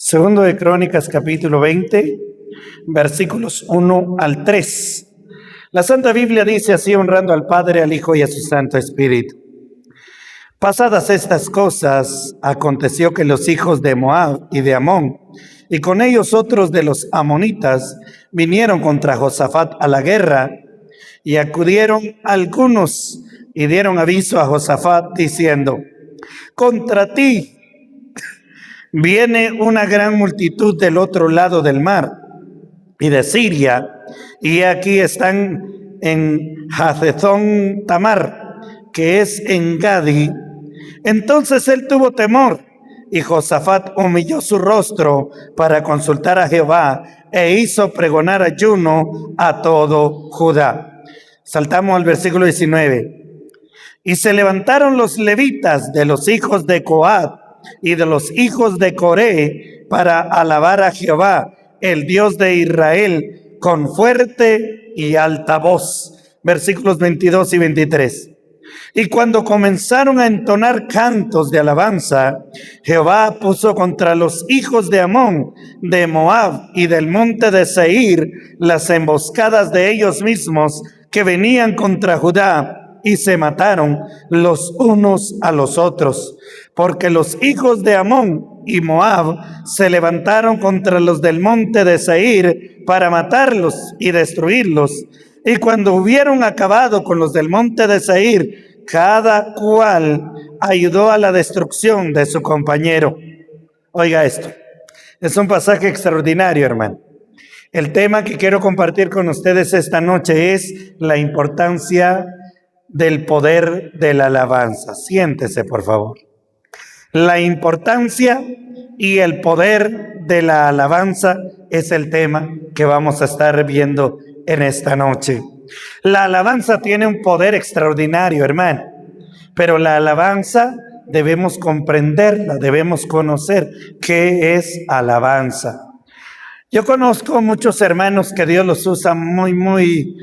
Segundo de Crónicas, capítulo 20, versículos 1 al 3. La Santa Biblia dice así, honrando al Padre, al Hijo y a su Santo Espíritu. Pasadas estas cosas, aconteció que los hijos de Moab y de Amón, y con ellos otros de los amonitas, vinieron contra Josafat a la guerra, y acudieron algunos y dieron aviso a Josafat diciendo: contra ti viene una gran multitud del otro lado del mar y de Siria, y aquí están en Hazezón Tamar, que es en Gadi. Entonces él tuvo temor, y Josafat humilló su rostro para consultar a Jehová, e hizo pregonar ayuno a todo Judá. Saltamos al versículo 19. Y se levantaron los levitas de los hijos de Coat y de los hijos de Coré para alabar a Jehová, el Dios de Israel, con fuerte y alta voz. Versículos 22 y 23. Y cuando comenzaron a entonar cantos de alabanza, Jehová puso contra los hijos de Amón, de Moab y del monte de Seir las emboscadas de ellos mismos que venían contra Judá, y se mataron los unos a los otros, porque los hijos de Amón y Moab se levantaron contra los del monte de Seir para matarlos y destruirlos. Y cuando hubieron acabado con los del monte de Seir, cada cual ayudó a la destrucción de su compañero. Oiga esto, es un pasaje extraordinario, hermano. El tema que quiero compartir con ustedes esta noche es la importancia del poder de la alabanza. Siéntese, por favor. La importancia y el poder de la alabanza es el tema que vamos a estar viendo en esta noche. La alabanza tiene un poder extraordinario, hermano, pero la alabanza debemos comprenderla, debemos conocer qué es alabanza. Yo conozco muchos hermanos que Dios los usa muy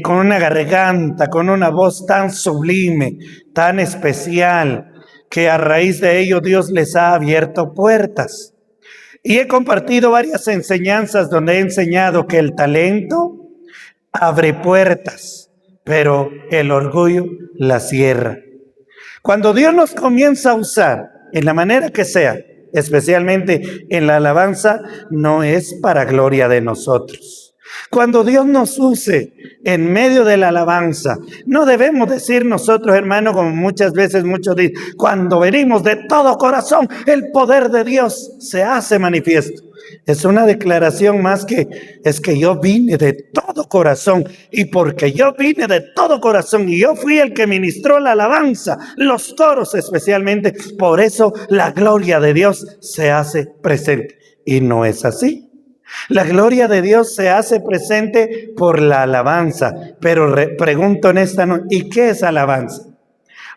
con una garganta, con una voz tan sublime, tan especial, que a raíz de ello Dios les ha abierto puertas. Y he compartido varias enseñanzas donde he enseñado que el talento abre puertas, pero el orgullo las cierra. Cuando Dios nos comienza a usar en la manera que sea, especialmente en la alabanza, no es para gloria de nosotros. Cuando Dios nos use en medio de la alabanza, no debemos decir nosotros, hermano, como muchas veces muchos dicen, cuando venimos de todo corazón, el poder de Dios se hace manifiesto. Es una declaración más que es que yo vine de todo corazón, y porque yo vine de todo corazón y yo fui el que ministró la alabanza, los coros especialmente, por eso la gloria de Dios se hace presente. Y no es así. La gloria de Dios se hace presente por la alabanza. Pero pregunto en esta noche, ¿y qué es alabanza?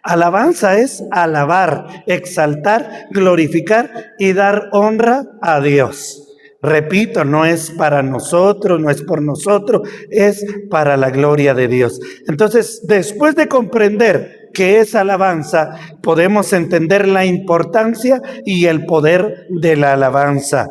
Alabanza es alabar, exaltar, glorificar y dar honra a Dios. Repito, no es para nosotros, no es por nosotros, es para la gloria de Dios. Entonces, después de comprender qué es alabanza, podemos entender la importancia y el poder de la alabanza.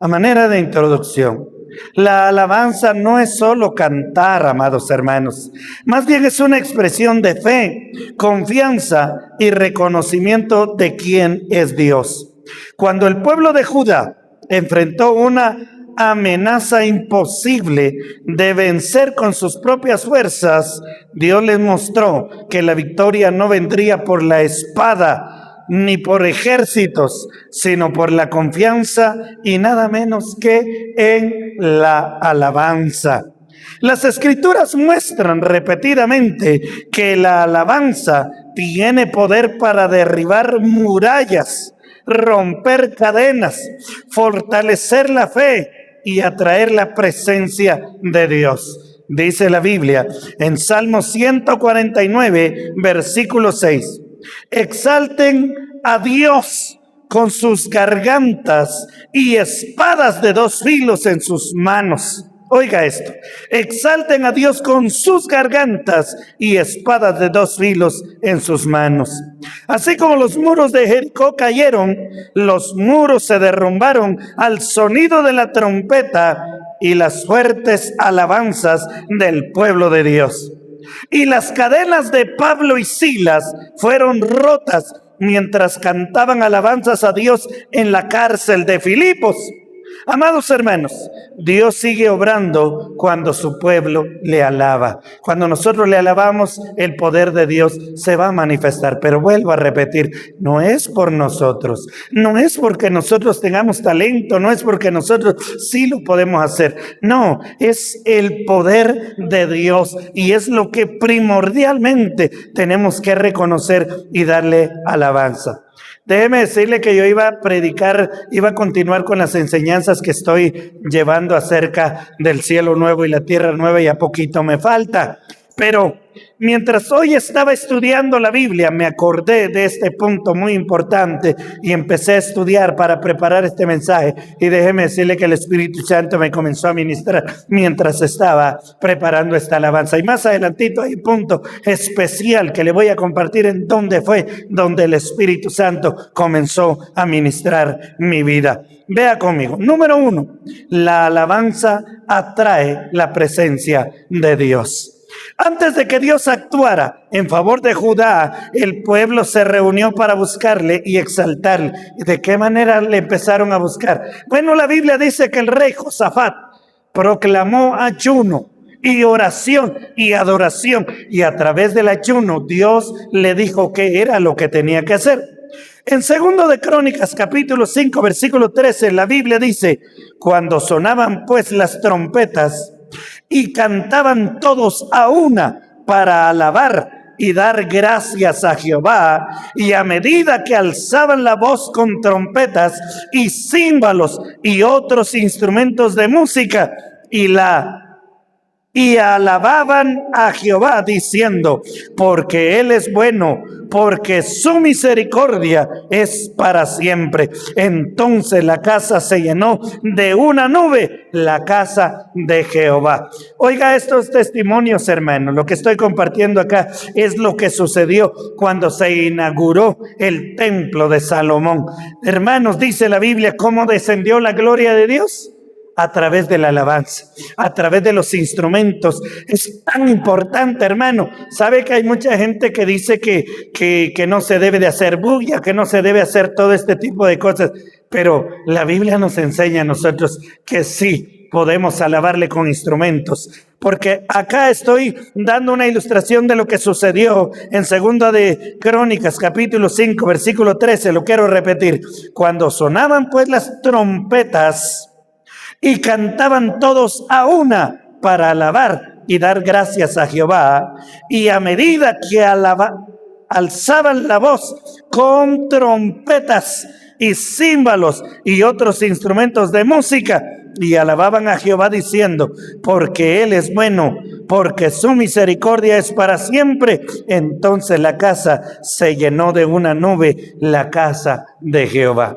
A manera de introducción, la alabanza no es solo cantar, amados hermanos. Más bien es una expresión de fe, confianza y reconocimiento de quién es Dios. Cuando el pueblo de Judá enfrentó una amenaza imposible de vencer con sus propias fuerzas, Dios les mostró que la victoria no vendría por la espada ni por ejércitos, sino por la confianza y nada menos que en la alabanza. Las Escrituras muestran repetidamente que la alabanza tiene poder para derribar murallas, romper cadenas, fortalecer la fe y atraer la presencia de Dios. Dice la Biblia en Salmo 149, versículo 6. Exalten a Dios con sus gargantas y espadas de dos filos en sus manos. Oiga esto: exalten a Dios con sus gargantas y espadas de 2 filos en sus manos. Así como los muros de Jericó cayeron, los muros se derrumbaron al sonido de la trompeta y las fuertes alabanzas del pueblo de Dios. Y las cadenas de Pablo y Silas fueron rotas mientras cantaban alabanzas a Dios en la cárcel de Filipos. Amados hermanos, Dios sigue obrando cuando su pueblo le alaba. Cuando nosotros le alabamos, el poder de Dios se va a manifestar. Pero vuelvo a repetir, no es por nosotros, no es porque nosotros tengamos talento, no es porque nosotros sí lo podemos hacer. No, es el poder de Dios y es lo que primordialmente tenemos que reconocer y darle alabanza. Déjeme decirle que yo iba a continuar con las enseñanzas que estoy llevando acerca del cielo nuevo y la tierra nueva, y a poquito me falta. Pero mientras hoy estaba estudiando la Biblia, me acordé de este punto muy importante y empecé a estudiar para preparar este mensaje. Y déjeme decirle que el Espíritu Santo me comenzó a ministrar mientras estaba preparando esta alabanza. Y más adelantito hay un punto especial que le voy a compartir en donde el Espíritu Santo comenzó a ministrar mi vida. Vea conmigo. Número 1, la alabanza atrae la presencia de Dios. Antes de que Dios actuara en favor de Judá, el pueblo se reunió para buscarle y exaltarle. ¿De qué manera le empezaron a buscar? Bueno, la Biblia dice que el rey Josafat proclamó ayuno y oración y adoración, y a través del ayuno Dios le dijo qué era lo que tenía que hacer. En 2 de Crónicas, capítulo 5, versículo 13, la Biblia dice: cuando sonaban pues las trompetas y cantaban todos a una para alabar y dar gracias a Jehová, y a medida que alzaban la voz con trompetas y címbalos y otros instrumentos de música, y alababan a Jehová diciendo: porque Él es bueno, porque su misericordia es para siempre. Entonces la casa se llenó de una nube, la casa de Jehová. Oiga estos testimonios, hermanos. Lo que estoy compartiendo acá es lo que sucedió cuando se inauguró el templo de Salomón. Hermanos, dice la Biblia cómo descendió la gloria de Dios. A través de la alabanza, a través de los instrumentos. Es tan importante, hermano. Sabe que hay mucha gente que dice que no se debe de hacer bulla, que no se debe hacer todo este tipo de cosas. Pero la Biblia nos enseña a nosotros que sí podemos alabarle con instrumentos. Porque acá estoy dando una ilustración de lo que sucedió en 2 de Crónicas, capítulo 5, versículo 13. Lo quiero repetir. Cuando sonaban pues las trompetas y cantaban todos a una para alabar y dar gracias a Jehová, y a medida que alzaban la voz con trompetas y címbalos y otros instrumentos de música, y alababan a Jehová diciendo: porque Él es bueno, porque su misericordia es para siempre. Entonces la casa se llenó de una nube, la casa de Jehová.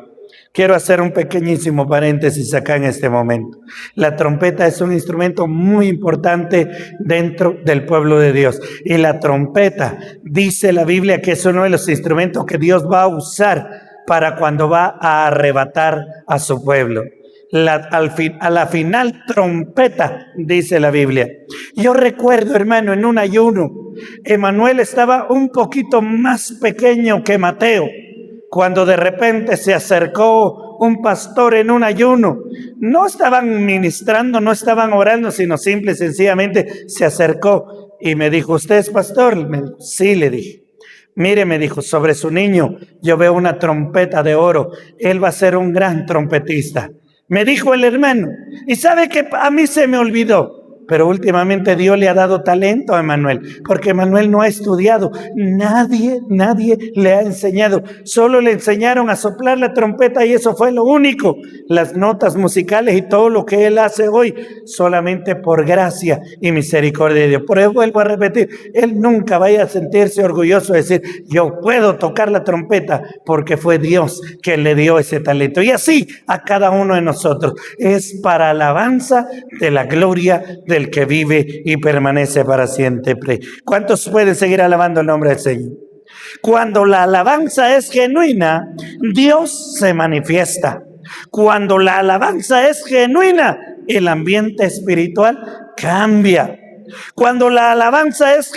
Quiero hacer un pequeñísimo paréntesis acá en este momento. La trompeta es un instrumento muy importante dentro del pueblo de Dios. Y la trompeta, dice la Biblia, que es uno de los instrumentos que Dios va a usar para cuando va a arrebatar a su pueblo. A la final trompeta, dice la Biblia. Yo recuerdo, hermano, en un ayuno, Emanuel estaba un poquito más pequeño que Mateo, cuando de repente se acercó un pastor en un ayuno. No estaban ministrando, no estaban orando, sino simple y sencillamente se acercó y me dijo: ¿usted es pastor? Me dijo: sí, le dije. Mire, me dijo, sobre su niño yo veo una trompeta de oro. Él va a ser un gran trompetista. Me dijo el hermano. Y sabe que a mí se me olvidó. Pero últimamente Dios le ha dado talento a Emanuel, porque Emanuel no ha estudiado. Nadie le ha enseñado. Solo le enseñaron a soplar la trompeta y eso fue lo único. Las notas musicales y todo lo que él hace hoy, solamente por gracia y misericordia de Dios. Por eso vuelvo a repetir, él nunca vaya a sentirse orgulloso de decir, yo puedo tocar la trompeta porque fue Dios que le dio ese talento. Y así a cada uno de nosotros. Es para alabanza de la gloria del que vive y permanece para siempre. ¿Cuántos pueden seguir alabando el nombre del Señor? Cuando la alabanza es genuina, Dios se manifiesta. Cuando la alabanza es genuina, el ambiente espiritual cambia. Cuando la alabanza es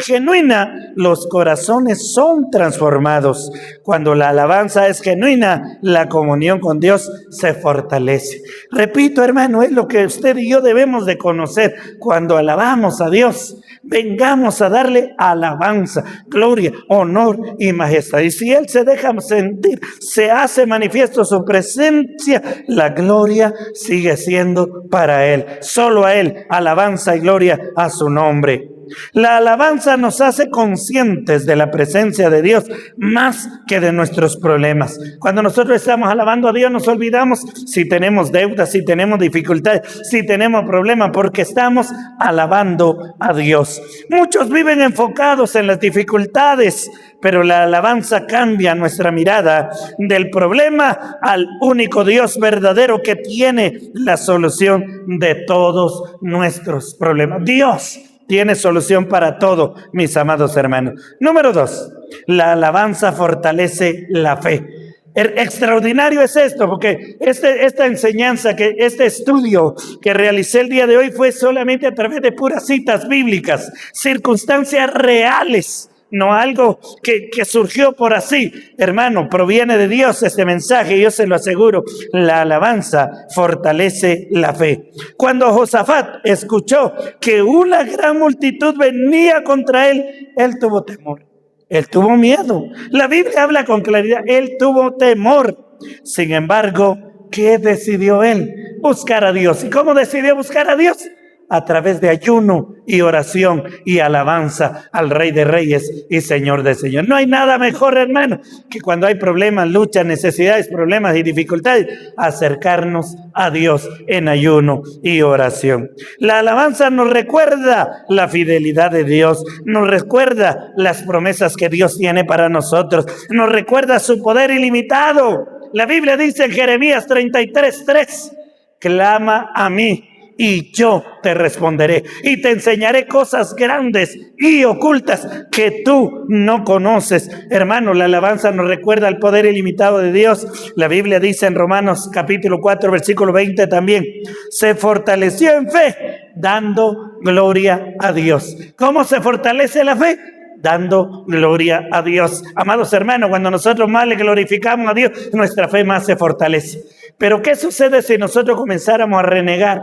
genuina, los corazones son transformados. Cuando la alabanza es genuina, la comunión con Dios se fortalece. Repito, hermano, es lo que usted y yo debemos de conocer. Cuando alabamos a Dios, vengamos a darle alabanza, gloria, honor y majestad. Y si Él se deja sentir, se hace manifiesto su presencia, la gloria sigue siendo para Él. Solo a Él, alabanza y gloria a su nombre. La alabanza nos hace conscientes de la presencia de Dios más que de nuestros problemas. Cuando nosotros estamos alabando a Dios, nos olvidamos si tenemos deudas, si tenemos dificultades, si tenemos problemas, porque estamos alabando a Dios. Muchos viven enfocados en las dificultades, pero la alabanza cambia nuestra mirada del problema al único Dios verdadero que tiene la solución de todos nuestros problemas. Dios tiene solución para todo, mis amados hermanos. Número 2, la alabanza fortalece la fe. Extraordinario es esto, porque esta enseñanza, este estudio que realicé el día de hoy fue solamente a través de puras citas bíblicas, circunstancias reales. No algo que surgió por así. Hermano, proviene de Dios este mensaje, yo se lo aseguro. La alabanza fortalece la fe. Cuando Josafat escuchó que una gran multitud venía contra él, él tuvo temor. Él tuvo miedo. La Biblia habla con claridad. Él tuvo temor. Sin embargo, ¿qué decidió él? Buscar a Dios. ¿Y cómo decidió buscar a Dios? A través de ayuno y oración y alabanza al Rey de Reyes y Señor de Señores. No hay nada mejor, hermano, que cuando hay problemas, luchas, necesidades, problemas y dificultades, acercarnos a Dios en ayuno y oración. La alabanza nos recuerda la fidelidad de Dios, nos recuerda las promesas que Dios tiene para nosotros, nos recuerda su poder ilimitado. La Biblia dice en Jeremías 33:3, clama a mí y yo te responderé y te enseñaré cosas grandes y ocultas que tú no conoces. Hermano, la alabanza nos recuerda el poder ilimitado de Dios. La Biblia dice en Romanos capítulo 4, versículo 20 también, se fortaleció en fe dando gloria a Dios. ¿Cómo se fortalece la fe? Dando gloria a Dios. Amados hermanos, cuando nosotros más le glorificamos a Dios, nuestra fe más se fortalece. Pero ¿qué sucede si nosotros comenzáramos a renegar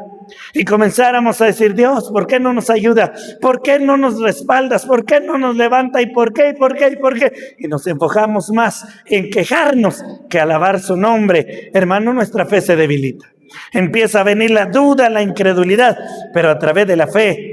y comenzáramos a decir, Dios, ¿por qué no nos ayuda? ¿Por qué no nos respaldas? ¿Por qué no nos levanta? ¿Y por qué? ¿Y por qué? ¿Y por qué? Y nos enfocamos más en quejarnos que alabar su nombre. Hermano, nuestra fe se debilita. Empieza a venir la duda, la incredulidad, pero a través de la fe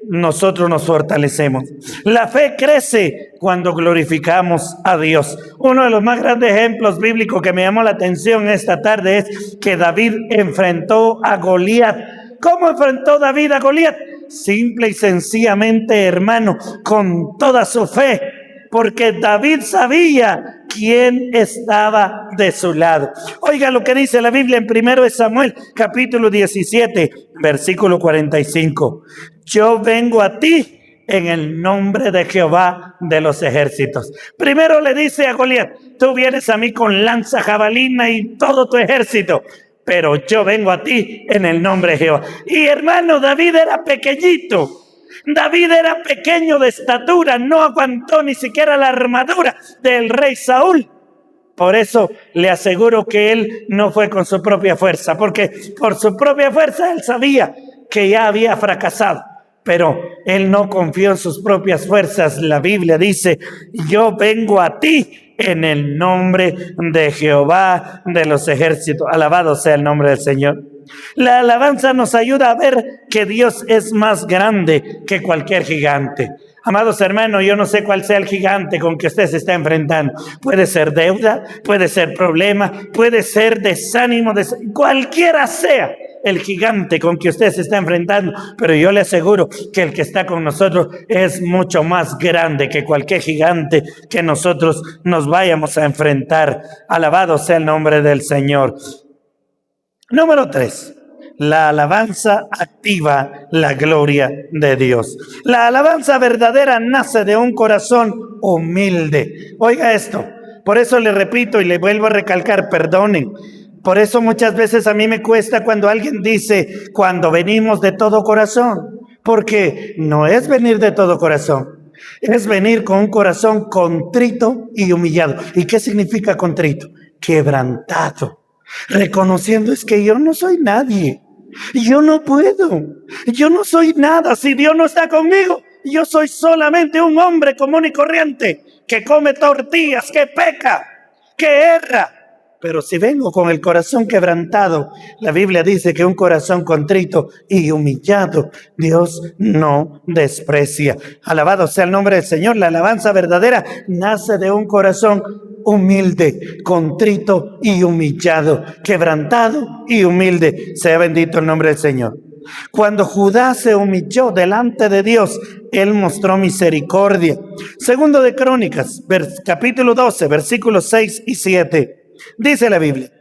nosotros nos fortalecemos. La fe crece cuando glorificamos a Dios. Uno de los más grandes ejemplos bíblicos que me llamó la atención esta tarde es que David enfrentó a Goliat. ¿Cómo enfrentó David a Goliat? Simple y sencillamente, hermano, con toda su fe, porque David sabía quién estaba de su lado. Oiga lo que dice la Biblia en 1 Samuel, capítulo 17, versículo 45. Yo vengo a ti en el nombre de Jehová de los ejércitos. Primero le dice a Goliat, tú vienes a mí con lanza, jabalina y todo tu ejército, pero yo vengo a ti en el nombre de Jehová. Y hermano, David era pequeñito. David era pequeño de estatura, no aguantó ni siquiera la armadura del rey Saúl. Por eso le aseguro que él no fue con su propia fuerza, porque por su propia fuerza él sabía que ya había fracasado. Pero él no confió en sus propias fuerzas. La Biblia dice, yo vengo a ti en el nombre de Jehová de los ejércitos. Alabado sea el nombre del Señor. La alabanza nos ayuda a ver que Dios es más grande que cualquier gigante. Amados hermanos, yo no sé cuál sea el gigante con que usted se está enfrentando. Puede ser deuda, puede ser problema, puede ser desánimo, cualquiera sea el gigante con que usted se está enfrentando. Pero yo le aseguro que el que está con nosotros es mucho más grande que cualquier gigante que nosotros nos vayamos a enfrentar. Alabado sea el nombre del Señor. Número 3. La alabanza activa la gloria de Dios. La alabanza verdadera nace de un corazón humilde. Oiga esto, por eso le repito y le vuelvo a recalcar, perdonen. Por eso muchas veces a mí me cuesta cuando alguien dice, cuando venimos de todo corazón. Porque no es venir de todo corazón, es venir con un corazón contrito y humillado. ¿Y qué significa contrito? Quebrantado. Reconociendo es que yo no soy nadie. Yo no puedo, yo no soy nada si Dios no está conmigo. Yo soy solamente un hombre común y corriente que come tortillas, que peca, que erra. Pero si vengo con el corazón quebrantado, la Biblia dice que un corazón contrito y humillado, Dios no desprecia. Alabado sea el nombre del Señor. La alabanza verdadera nace de un corazón humilde, contrito y humillado, quebrantado y humilde. Sea bendito el nombre del Señor. Cuando Judá se humilló delante de Dios, Él mostró misericordia. Segundo de Crónicas, capítulo 12, versículos 6 y 7. Dice la Biblia: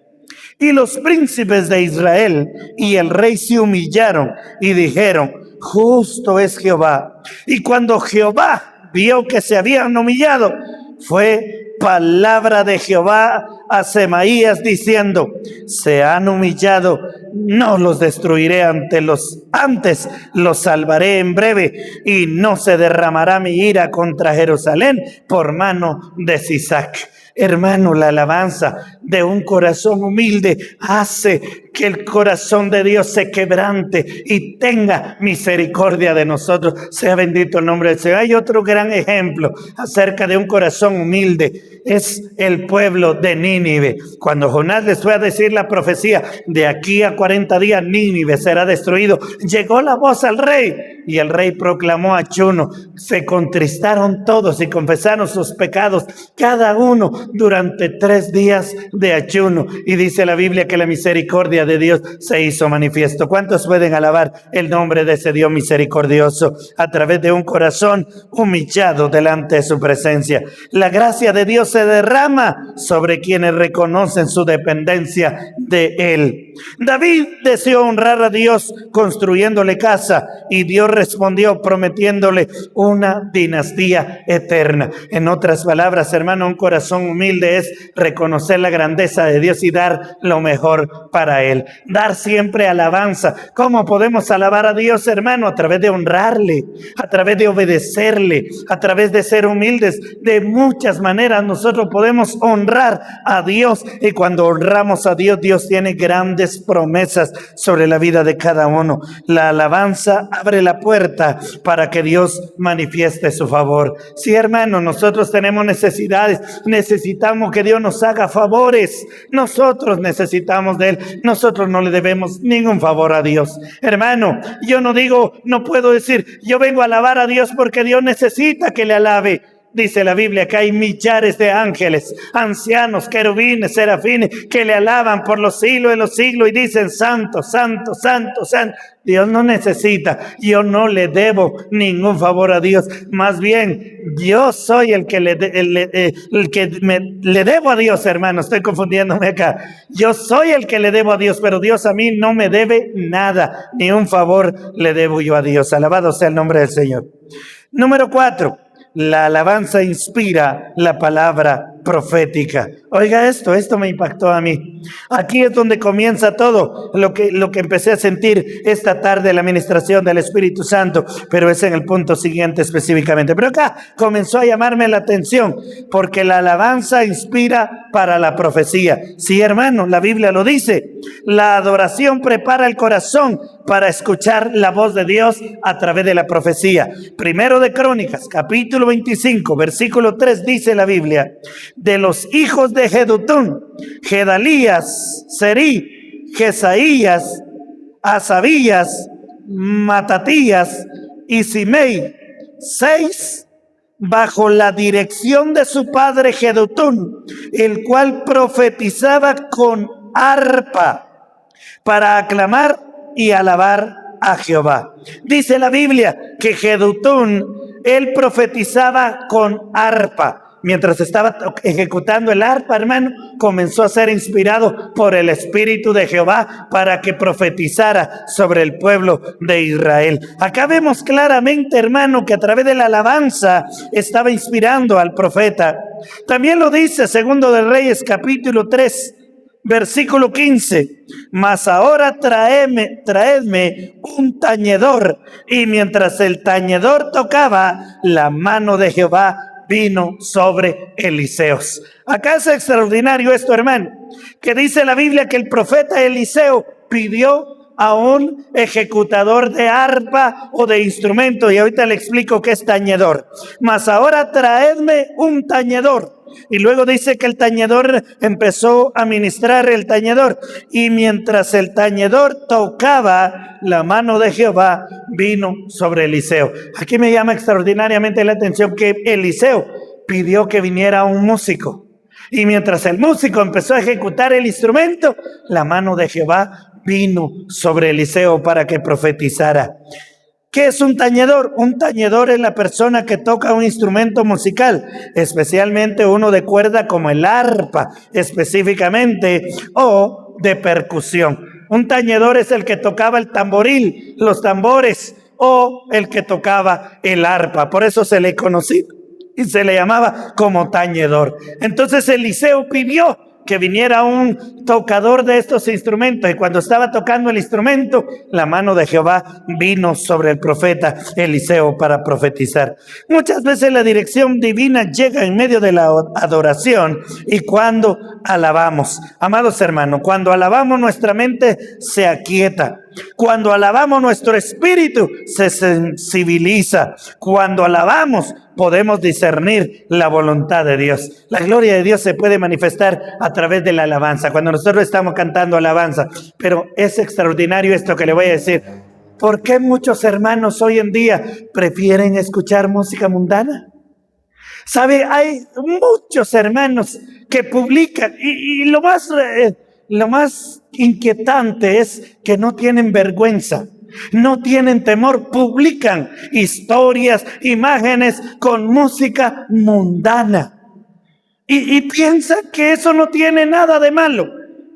y los príncipes de Israel y el rey se humillaron y dijeron, justo es Jehová. Y cuando Jehová vio que se habían humillado, fue palabra de Jehová a Semaías diciendo, se han humillado, no los destruiré antes los salvaré en breve, y no se derramará mi ira contra Jerusalén por mano de Sisac. Hermano, la alabanza de un corazón humilde hace que el corazón de Dios se quebrante y tenga misericordia de nosotros. Sea bendito el nombre del Señor. Hay otro gran ejemplo acerca de un corazón humilde. Es el pueblo de Nínive. Cuando Jonás les fue a decir la profecía, de aquí a 40 días Nínive será destruido, llegó la voz al rey y el rey proclamó ayuno. Se contristaron todos y confesaron sus pecados, cada uno durante 3 días de ayuno. Y dice la Biblia que la misericordia de Dios se hizo manifiesto. ¿Cuántos pueden alabar el nombre de ese Dios misericordioso a través de un corazón humillado delante de su presencia? La gracia de Dios se derrama sobre quienes reconocen su dependencia de Él. David deseó honrar a Dios construyéndole casa y Dios respondió prometiéndole una dinastía eterna. En otras palabras, hermano, un corazón humilde es reconocer la grandeza de Dios y dar lo mejor para Él. Dar siempre alabanza. ¿Cómo podemos alabar a Dios, hermano? A través de honrarle, a través de obedecerle, a través de ser humildes. De muchas maneras nosotros podemos honrar a Dios, y cuando honramos a Dios, Dios tiene grandes promesas sobre la vida de cada uno. La alabanza abre la puerta para que Dios manifieste su favor. Sí, hermano, nosotros tenemos necesidades, necesitamos que Dios nos haga favores. Nosotros necesitamos de Él. Nosotros no le debemos ningún favor a Dios. Hermano, yo no puedo decir, yo vengo a alabar a Dios porque Dios necesita que le alabe. Dice la Biblia que hay millares de ángeles, ancianos, querubines, serafines, que le alaban por los siglos de los siglos y dicen, santo, santo, santo, santo. Dios no necesita, yo no le debo ningún favor a Dios. Más bien, yo soy el que le debo a Dios, hermano. Estoy confundiéndome acá. Yo soy el que le debo a Dios, pero Dios a mí no me debe nada, ni un favor le debo yo a Dios. Alabado sea el nombre del Señor. Número 4. La alabanza inspira la palabra profética. Oiga esto me impactó a mí. Aquí es donde comienza todo lo que empecé a sentir esta tarde en la administración del Espíritu Santo, pero es en el punto siguiente específicamente. Pero acá comenzó a llamarme la atención porque la alabanza inspira para la profecía. Sí, hermano, la Biblia lo dice. La adoración prepara el corazón para escuchar la voz de Dios a través de la profecía. Primero de Crónicas, capítulo 25, versículo 3, dice la Biblia: de los hijos de Jedutún, Gedalías, Serí, Jesaías Asabías, Matatías y Simei, 6 bajo la dirección de su padre Jedutún, el cual profetizaba con arpa para aclamar y alabar a Jehová. Dice la Biblia que Jedutún, él profetizaba con arpa. Mientras estaba ejecutando el arpa, hermano, comenzó a ser inspirado por el Espíritu de Jehová para que profetizara sobre el pueblo de Israel. Acá vemos claramente, hermano, que a través de la alabanza estaba inspirando al profeta. También lo dice Segundo de Reyes, capítulo 3, versículo 15. Mas ahora traedme un tañedor. Y mientras el tañedor tocaba, la mano de Jehová vino sobre Eliseos. Acá es extraordinario esto, hermano, que dice la Biblia que el profeta Eliseo pidió a un ejecutador de arpa o de instrumento, y ahorita le explico qué es tañedor. Mas ahora traedme un tañedor. Y luego dice que el tañedor empezó a ministrar el tañedor, y mientras el tañedor tocaba, la mano de Jehová vino sobre Eliseo. Aquí me llama extraordinariamente la atención que Eliseo pidió que viniera un músico, y mientras el músico empezó a ejecutar el instrumento, la mano de Jehová vino sobre Eliseo para que profetizara. ¿Qué es un tañedor? Un tañedor es la persona que toca un instrumento musical, especialmente uno de cuerda como el arpa, específicamente, o de percusión. Un tañedor es el que tocaba el tamboril, los tambores, o el que tocaba el arpa. Por eso se le conocía y se le llamaba como tañedor. Entonces Eliseo pidió que viniera un tocador de estos instrumentos, y cuando estaba tocando el instrumento, la mano de Jehová vino sobre el profeta Eliseo para profetizar. Muchas veces la dirección divina llega en medio de la adoración y cuando alabamos. Amados hermanos, cuando alabamos, nuestra mente se aquieta. Cuando alabamos, nuestro espíritu se sensibiliza. Cuando alabamos, podemos discernir la voluntad de Dios. La gloria de Dios se puede manifestar a través de la alabanza, cuando nosotros estamos cantando alabanza. Pero es extraordinario esto que le voy a decir. ¿Por qué muchos hermanos hoy en día prefieren escuchar música mundana? ¿Sabe? Hay muchos hermanos que publican, y lo más inquietante es que no tienen vergüenza, no tienen temor, publican historias, imágenes con música mundana y piensan que eso no tiene nada de malo.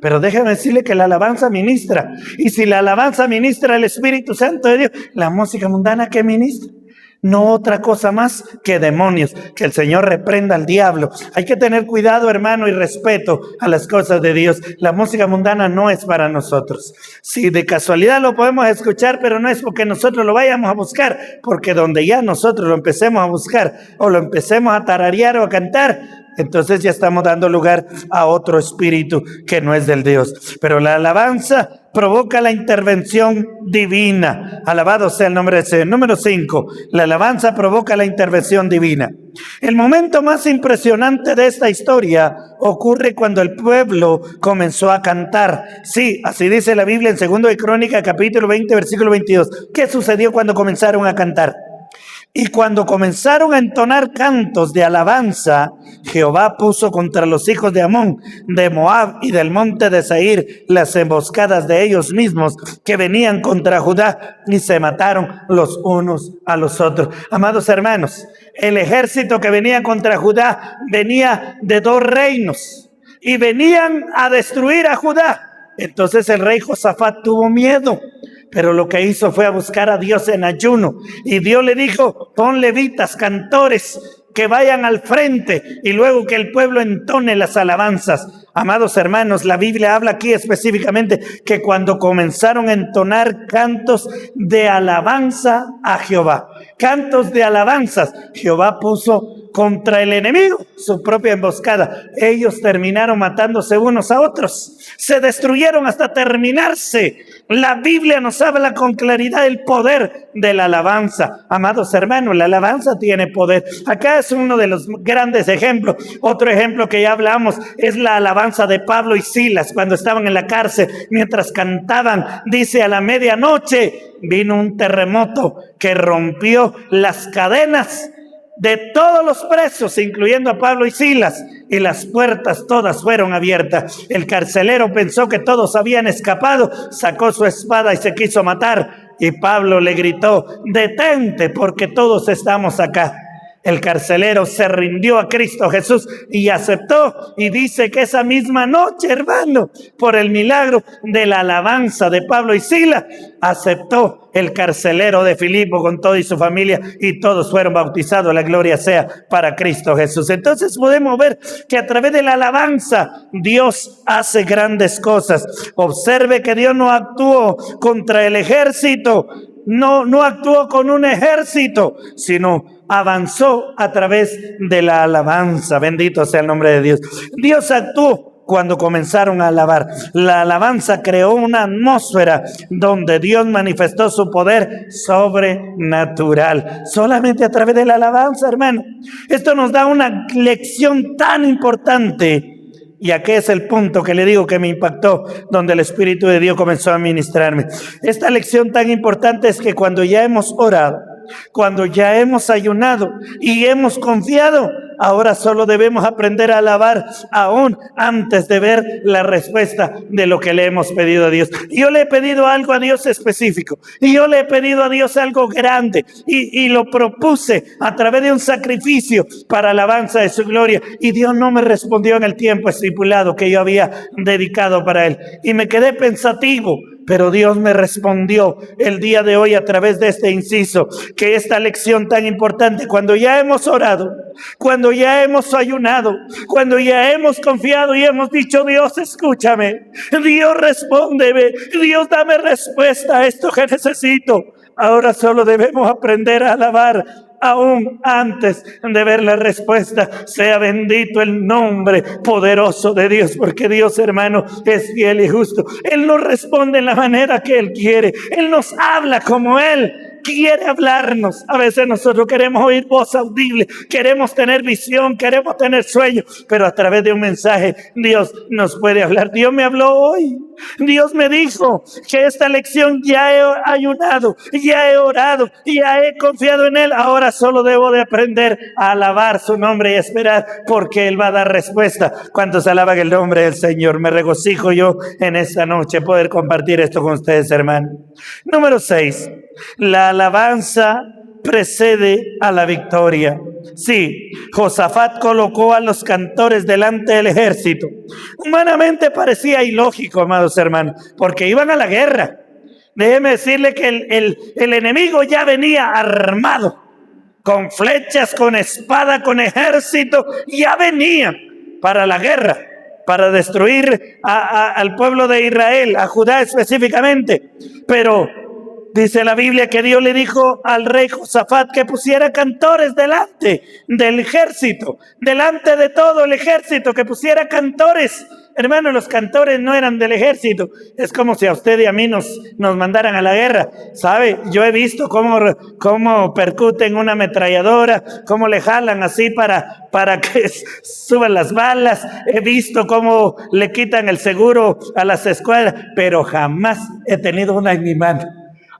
Pero déjame decirle que la alabanza ministra, y si la alabanza ministra el Espíritu Santo de Dios, la música mundana, ¿qué ministra? No otra cosa más que demonios. Que el Señor reprenda al diablo. Hay que tener cuidado, hermano, y respeto a las cosas de Dios. La música mundana no es para nosotros. Si de casualidad lo podemos escuchar, pero no es porque nosotros lo vayamos a buscar, porque donde ya nosotros lo empecemos a buscar o lo empecemos a tararear o a cantar, entonces ya estamos dando lugar a otro espíritu que no es del Dios. Pero la alabanza provoca la intervención divina. Alabado sea el nombre del Señor. Número 5, la alabanza provoca la intervención divina. El momento más impresionante de esta historia ocurre cuando el pueblo comenzó a cantar. Sí, así dice la Biblia en 2 de Crónicas, capítulo 20, versículo 22. ¿Qué sucedió cuando comenzaron a cantar? Y cuando comenzaron a entonar cantos de alabanza, Jehová puso contra los hijos de Amón, de Moab y del monte de Seir las emboscadas de ellos mismos que venían contra Judá, y se mataron los unos a los otros. Amados hermanos, el ejército que venía contra Judá venía de 2 reinos y venían a destruir a Judá. Entonces el rey Josafat tuvo miedo, pero lo que hizo fue a buscar a Dios en ayuno, y Dios le dijo: pon levitas, cantores, que vayan al frente, y luego que el pueblo entone las alabanzas. Amados hermanos, la Biblia habla aquí específicamente que cuando comenzaron a entonar cantos de alabanza a Jehová, cantos de alabanzas. Jehová puso contra el enemigo su propia emboscada. Ellos terminaron matándose unos a otros. Se destruyeron hasta terminarse. La Biblia nos habla con claridad del poder de la alabanza. Amados hermanos, la alabanza tiene poder. Acá es uno de los grandes ejemplos. Otro ejemplo que ya hablamos es la alabanza de Pablo y Silas cuando estaban en la cárcel. Mientras cantaban, dice, a la medianoche vino un terremoto que rompió las cadenas de todos los presos, incluyendo a Pablo y Silas, y las puertas todas fueron abiertas. El carcelero pensó que todos habían escapado, sacó su espada y se quiso matar, y Pablo le gritó: detente, porque todos estamos acá. El carcelero se rindió a Cristo Jesús y aceptó, y dice que esa misma noche, hermano, por el milagro de la alabanza de Pablo y Silas, aceptó el carcelero de Filipo con todo y su familia, y todos fueron bautizados. La gloria sea para Cristo Jesús. Entonces podemos ver que a través de la alabanza Dios hace grandes cosas. Observe que Dios no actuó contra el ejército, no actuó con un ejército, sino avanzó a través de la alabanza. Bendito sea el nombre de Dios. Dios actuó cuando comenzaron a alabar. La alabanza creó una atmósfera donde Dios manifestó su poder sobrenatural. Solamente a través de la alabanza, hermano. Esto nos da una lección tan importante. Y aquí es el punto que le digo que me impactó, donde el Espíritu de Dios comenzó a ministrarme. Esta lección tan importante es que cuando ya hemos orado, cuando ya hemos ayunado y hemos confiado, ahora solo debemos aprender a alabar aún antes de ver la respuesta de lo que le hemos pedido a Dios. Yo le he pedido algo a Dios específico, y yo le he pedido a Dios algo grande, y lo propuse a través de un sacrificio para alabanza de su gloria, y Dios no me respondió en el tiempo estipulado que yo había dedicado para Él, y me quedé pensativo. Pero Dios me respondió el día de hoy a través de este inciso, que esta lección tan importante, cuando ya hemos orado, cuando ya hemos ayunado, cuando ya hemos confiado y hemos dicho: Dios, escúchame, Dios, respóndeme, Dios, dame respuesta a esto que necesito. Ahora solo debemos aprender a alabar aún antes de ver la respuesta. Sea bendito el nombre poderoso de Dios, porque Dios, hermano, es fiel y justo. Él nos responde en la manera que Él quiere. Él nos habla como Él quiere hablarnos. A veces nosotros queremos oír voz audible, queremos tener visión, queremos tener sueño, pero a través de un mensaje Dios nos puede hablar. Dios me habló hoy. Dios me dijo que esta lección ya he ayunado, ya he orado, ya he confiado en Él. Ahora solo debo de aprender a alabar su nombre y esperar, porque Él va a dar respuesta. Cuando se alaban el nombre del Señor, me regocijo yo en esta noche poder compartir esto con ustedes, hermano. Número 6. La alabanza precede a la victoria. Sí, Josafat colocó a los cantores delante del ejército. Humanamente parecía ilógico, amados hermanos, porque iban a la guerra. Déjeme decirle que el enemigo ya venía armado, con flechas, con espada, con ejército. Ya venían para la guerra, para destruir al pueblo de Israel, a Judá específicamente. Pero dice la Biblia que Dios le dijo al rey Josafat que pusiera cantores delante del ejército, delante de todo el ejército, que pusiera cantores. Hermano, los cantores no eran del ejército. Es como si a usted y a mí nos mandaran a la guerra. ¿Sabe? Yo he visto cómo percuten una ametralladora, cómo le jalan así para que suban las balas. He visto cómo le quitan el seguro a las escuadras, pero jamás he tenido una en mi mano.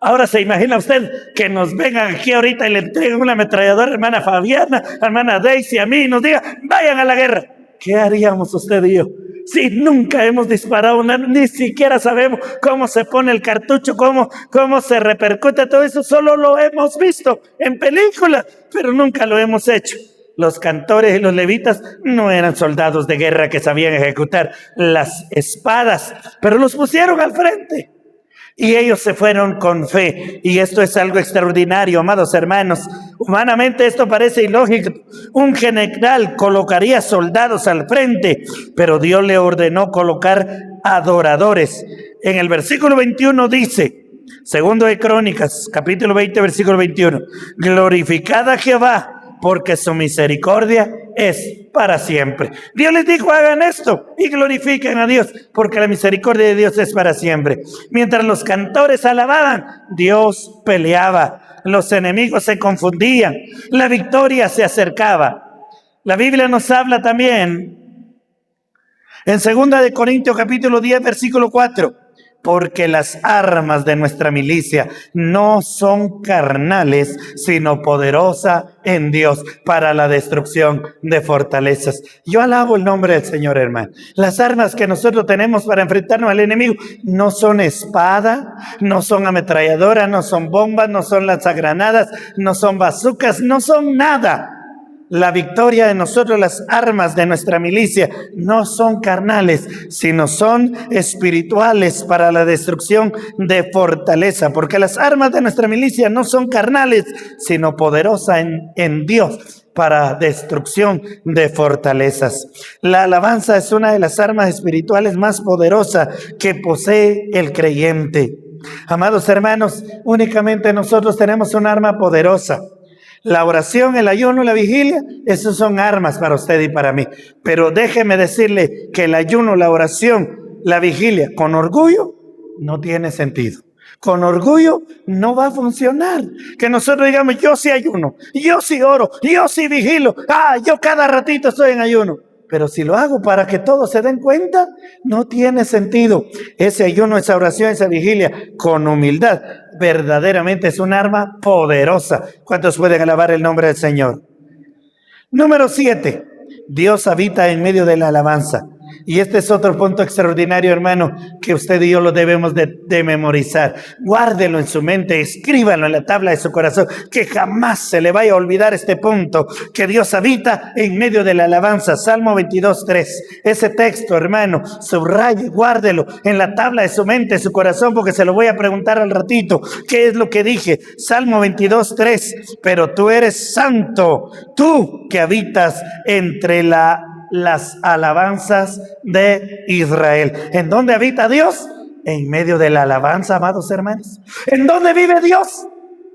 Ahora se imagina usted que nos vengan aquí ahorita y le entreguen una ametralladora, hermana Fabiana, hermana Daisy, a mí, y nos digan: vayan a la guerra. ¿Qué haríamos usted y yo? Si nunca hemos disparado ni siquiera sabemos cómo se pone el cartucho, cómo se repercute todo eso. Solo lo hemos visto en películas, pero nunca lo hemos hecho. Los cantores y los levitas no eran soldados de guerra que sabían ejecutar las espadas, pero los pusieron al frente. Y ellos se fueron con fe. Y esto es algo extraordinario, amados hermanos. Humanamente esto parece ilógico. Un general colocaría soldados al frente, pero Dios le ordenó colocar adoradores. En el versículo 21 dice: Segundo de Crónicas, capítulo 20, versículo 21. Glorificad a Jehová, porque su misericordia es para siempre. Dios les dijo, hagan esto y glorifiquen a Dios, porque la misericordia de Dios es para siempre. Mientras los cantores alababan, Dios peleaba. Los enemigos se confundían. La victoria se acercaba. La Biblia nos habla también en 2 de Corintios capítulo 10, versículo 4. Porque las armas de nuestra milicia no son carnales, sino poderosas en Dios para la destrucción de fortalezas. Yo alabo el nombre del Señor, hermano. Las armas que nosotros tenemos para enfrentarnos al enemigo no son espada, no son ametralladora, no son bombas, no son lanzagranadas, no son bazucas, no son nada. La victoria de nosotros, las armas de nuestra milicia, no son carnales, sino son espirituales para la destrucción de fortaleza. Porque las armas de nuestra milicia no son carnales, sino poderosas en Dios para destrucción de fortalezas. La alabanza es una de las armas espirituales más poderosas que posee el creyente. Amados hermanos, únicamente nosotros tenemos un arma poderosa. La oración, el ayuno, la vigilia, esos son armas para usted y para mí. Pero déjeme decirle que el ayuno, la oración, la vigilia, con orgullo, no tiene sentido. Con orgullo no va a funcionar. Que nosotros digamos, yo sí ayuno, yo sí oro, yo sí vigilo. Yo cada ratito estoy en ayuno. Pero si lo hago para que todos se den cuenta, no tiene sentido. Ese ayuno, esa oración, esa vigilia, con humildad, verdaderamente es un arma poderosa. ¿Cuántos pueden alabar el nombre del Señor? Número 7. Dios habita en medio de la alabanza. Y este es otro punto extraordinario, hermano, que usted y yo lo debemos de memorizar. Guárdelo en su mente, escríbalo en la tabla de su corazón, que jamás se le vaya a olvidar este punto, que Dios habita en medio de la alabanza. Salmo 22:3. Ese texto, hermano, subraye, guárdelo en la tabla de su mente, su corazón, porque se lo voy a preguntar al ratito. ¿Qué es lo que dije? Salmo 22:3. Pero tú eres santo, tú que habitas entre las alabanzas de Israel. ¿En dónde habita Dios? En medio de la alabanza, amados hermanos. ¿En dónde vive Dios?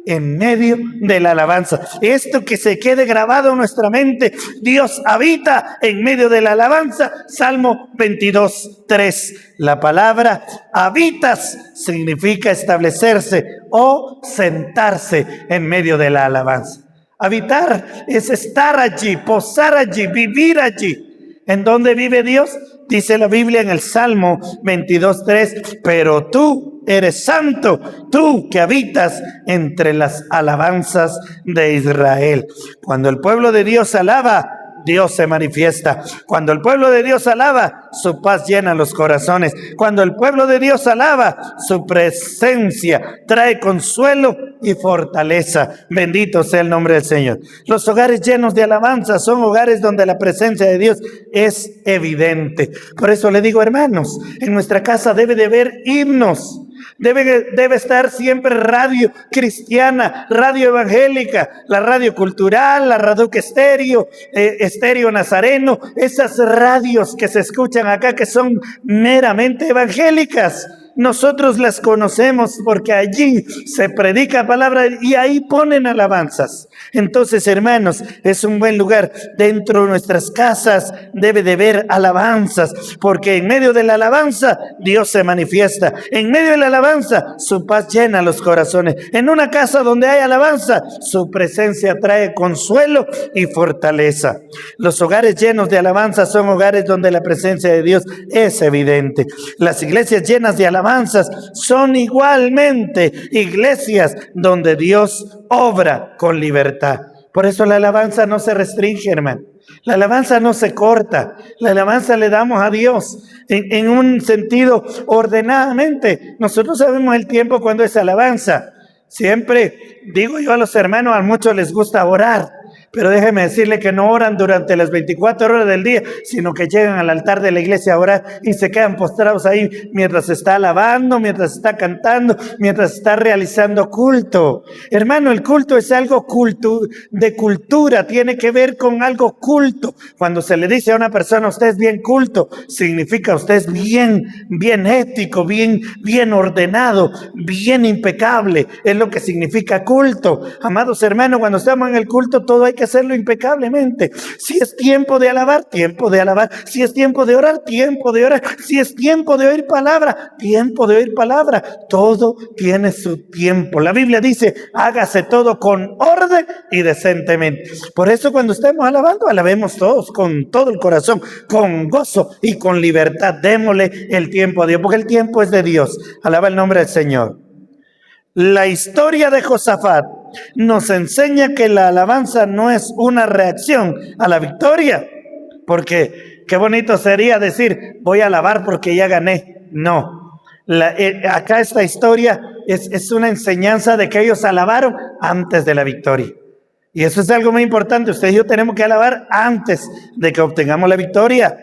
En medio de la alabanza. Esto que se quede grabado en nuestra mente. Dios habita en medio de la alabanza. Salmo 22:3. La palabra habitas significa establecerse o sentarse en medio de la alabanza. Habitar es estar allí, posar allí, vivir allí. ¿En dónde vive Dios? Dice la Biblia en el Salmo 22:3, pero tú eres santo, tú que habitas entre las alabanzas de Israel. Cuando el pueblo de Dios alaba, Dios se manifiesta. Cuando el pueblo de Dios alaba, su paz llena los corazones. Cuando el pueblo de Dios alaba, su presencia trae consuelo y fortaleza. Bendito sea el nombre del Señor. Los hogares llenos de alabanza son hogares donde la presencia de Dios es evidente. Por eso le digo, hermanos, en nuestra casa debe de haber himnos. Debe estar siempre radio cristiana, radio evangélica, la radio cultural, la radio estéreo, estéreo nazareno, esas radios que se escuchan acá que son meramente evangélicas. Nosotros las conocemos porque allí se predica palabra y ahí ponen alabanzas. Entonces, hermanos, es un buen lugar. Dentro de nuestras casas debe de haber alabanzas, porque en medio de la alabanza Dios se manifiesta. En medio de la alabanza su paz llena los corazones. En una casa donde hay alabanza, su presencia trae consuelo y fortaleza. Los hogares llenos de alabanza son hogares donde la presencia de Dios es evidente. Las iglesias llenas de alabanzas son igualmente iglesias donde Dios obra con libertad. Por eso la alabanza no se restringe, hermano. La alabanza no se corta. La alabanza le damos a Dios en un sentido ordenadamente. Nosotros sabemos el tiempo cuando es alabanza. Siempre digo yo a los hermanos, a muchos les gusta orar. Pero déjeme decirle que no oran durante las 24 horas del día, sino que llegan al altar de la iglesia a orar y se quedan postrados ahí mientras está alabando, mientras está cantando, mientras está realizando culto. Hermano, el culto es algo de cultura, tiene que ver con algo culto. Cuando se le dice a una persona, usted es bien culto, significa usted es bien ético, bien ordenado, bien impecable. Es lo que significa culto. Amados hermanos, cuando estamos en el culto, todo hay que hacerlo impecablemente. Si es tiempo de alabar, tiempo de alabar. Si es tiempo de orar, tiempo de orar. Si es tiempo de oír palabra, tiempo de oír palabra. Todo tiene su tiempo. La Biblia dice, hágase todo con orden y decentemente. Por eso cuando estemos alabando, alabemos todos con todo el corazón, con gozo y con libertad. Démosle el tiempo a Dios, porque el tiempo es de Dios. Alaba el nombre del Señor. La historia de Josafat nos enseña que la alabanza no es una reacción a la victoria, porque qué bonito sería decir, voy a alabar porque ya gané. No, acá esta historia es una enseñanza de que ellos alabaron antes de la victoria. Y eso es algo muy importante. Usted y yo tenemos que alabar antes de que obtengamos la victoria.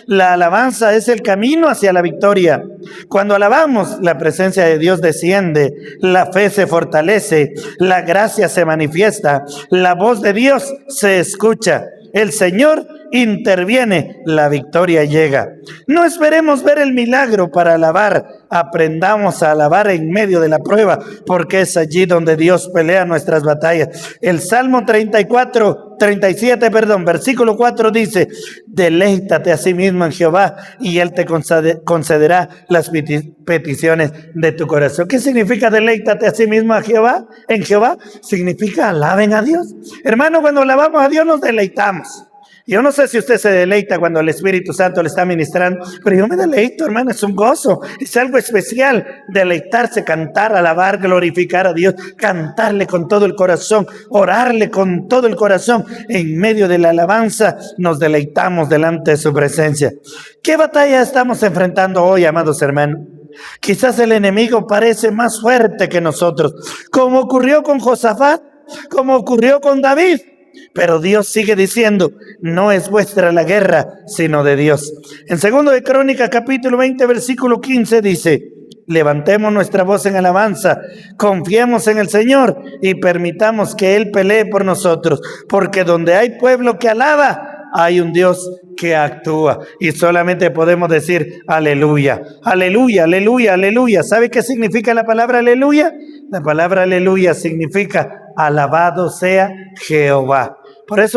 La alabanza es el camino hacia la victoria. Cuando alabamos, la presencia de Dios desciende, la fe se fortalece, la gracia se manifiesta, la voz de Dios se escucha. El Señor interviene, la victoria llega. No esperemos ver el milagro para alabar, aprendamos a alabar en medio de la prueba, porque es allí donde Dios pelea nuestras batallas. El Salmo 37, versículo 4 dice, deleítate a sí mismo en Jehová y Él te concederá las peticiones de tu corazón. ¿Qué significa deleítate a sí mismo en Jehová? Significa alaben a Dios. Hermano, cuando alabamos a Dios nos deleitamos. Yo no sé si usted se deleita cuando el Espíritu Santo le está ministrando, pero yo me deleito, hermano, es un gozo, es algo especial, deleitarse, cantar, alabar, glorificar a Dios, cantarle con todo el corazón, orarle con todo el corazón. En medio de la alabanza nos deleitamos delante de su presencia. ¿Qué batalla estamos enfrentando hoy, amados hermanos? Quizás el enemigo parece más fuerte que nosotros, como ocurrió con Josafat, como ocurrió con David. Pero Dios sigue diciendo, no es vuestra la guerra, sino de Dios. En 2 de Crónicas, capítulo 20, versículo 15 dice, levantemos nuestra voz en alabanza, confiemos en el Señor y permitamos que Él pelee por nosotros, porque donde hay pueblo que alaba, hay un Dios que actúa. Y solamente podemos decir, aleluya, aleluya, aleluya, aleluya. ¿Sabe qué significa la palabra aleluya? La palabra aleluya significa alabado sea Jehová. Por eso